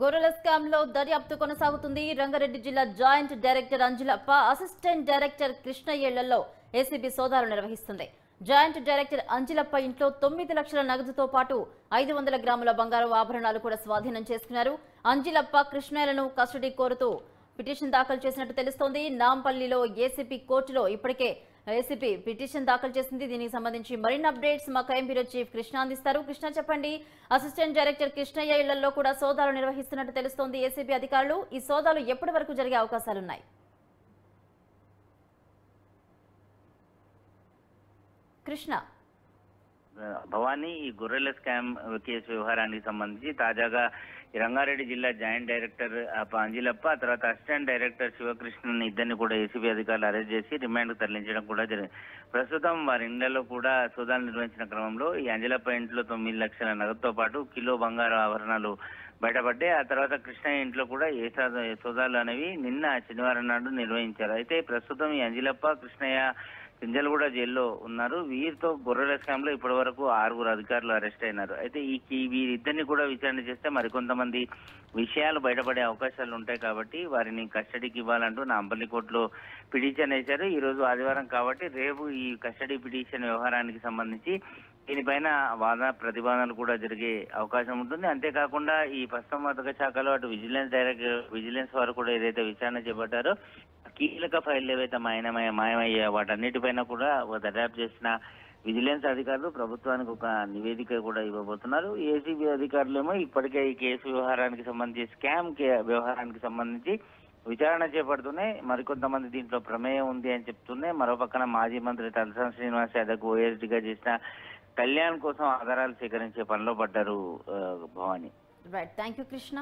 గొర్రెల స్కామ్ లో దర్యాప్తు కొనసాగుతుంది. రంగారెడ్డి జిల్లా joint director Anjalappa, assistant director కృష్ణయ్యలలో ఏసీబీ సోదాలు నిర్వహిస్తుంది. జాయింట్ డైరెక్టర్ అంజలప్ప ఇంట్లో 9 లక్షల నగదుతో పాటు 500 గ్రాముల బంగారు ఆభరణాలు కూడా స్వాధీనం చేసుకున్నారు. అంజలప్ప, కృష్ణయ్యలను కస్టడీ కోరుతూ పిటిషన్ దాఖలు చేసినట్టు తెలుస్తోంది. నాంపల్లిలో ఏసీపీ కోర్టులో ఇప్పటికే ఏసీపీ పిటిషన్ దాఖలు చేసింది. దీనికి సంబంధించి మరిన్ని అప్డేట్స్ మా క్రైమ్ బ్యూరో చీఫ్ కృష్ణ అందిస్తారు. కృష్ణ, చెప్పండి. అసిస్టెంట్ డైరెక్టర్ కృష్ణయ్య ఇళ్లలో కూడా సోదాలు నిర్వహిస్తున్నట్టు తెలుస్తోంది ఏసీబీ అధికారులు. ఈ సోదాలు ఎప్పటి వరకు జరిగే అవకాశాలున్నాయి? కృష్ణ భవానీ, ఈ గొర్రెల స్కామ్ కేసు వ్యవహారానికి సంబంధించి తాజాగా రంగారెడ్డి జిల్లా జాయింట్ డైరెక్టర్ అంజిలప్ప, తర్వాత అసిస్టెంట్ డైరెక్టర్ శివకృష్ణన్ ఇద్దరిని కూడా ఏసీబీ అధికారులు అరెస్ట్ చేసి రిమాండ్కు తరలించడం కూడా జరిగింది. ప్రస్తుతం వారి ఇళ్లలో కూడా సోదాలు నిర్వహించిన క్రమంలో ఈ అంజిలప్ప ఇంట్లో 9 లక్షల నగదుతో పాటు కిలో బంగారు ఆభరణాలు బయటపడ్డాయి. ఆ తర్వాత కృష్ణయ్య ఇంట్లో కూడా సోదాలు అనేవి నిన్న శనివారం నాడు నిర్వహించారు. అయితే ప్రస్తుతం ఈ అంజిలప్ప, కృష్ణయ్య పింజల్గూడ జైల్లో ఉన్నారు. వీరితో గొర్రెల స్కామ్ లో ఇప్పటి వరకు 6 అధికారులు అరెస్ట్ అయినారు. అయితే వీరిద్దరిని కూడా విచారణ చేస్తే మరికొంతమంది విషయాలు బయటపడే అవకాశాలు ఉంటాయి కాబట్టి వారిని కస్టడీకి ఇవ్వాలంటూ నాంపల్లి కోర్టులో పిటిషన్ వేశారు. ఈ రోజు ఆదివారం కాబట్టి రేపు ఈ కస్టడీ పిటిషన్ వ్యవహారానికి సంబంధించి దీనిపైన వాద ప్రతివాదనలు కూడా జరిగే అవకాశం ఉంటుంది. అంతేకాకుండా ఈ పశుసంవర్ధక శాఖలో అటు విజిలెన్స్ వారు కూడా ఏదైతే విచారణ చేపట్టారో కీలక ఫైళ్లు ఏవైతే మాయమయ్యా వాటన్నిటిపైన కూడా దర్యాప్తు చేసిన విజిలెన్స్ అధికారులు ప్రభుత్వానికి ఒక నివేదిక కూడా ఇవ్వబోతున్నారు. ఏసీబీ అధికారులేమో ఇప్పటికే ఈ కేసు వ్యవహారానికి సంబంధించి స్కామ్ వ్యవహారానికి సంబంధించి విచారణ చేపడుతూనే మరికొంతమంది దీంట్లో ప్రమేయం ఉంది అని చెప్తూనే మరోపక్కన మాజీ మంత్రి తలసాని శ్రీనివాస్ యాదవ్ ఓఎస్డీగా చేసిన కళ్యాణ్ కోసం ఆధారాలు సేకరించే పనిలో పడ్డారు. Bhavani. Right, thank you Krishna.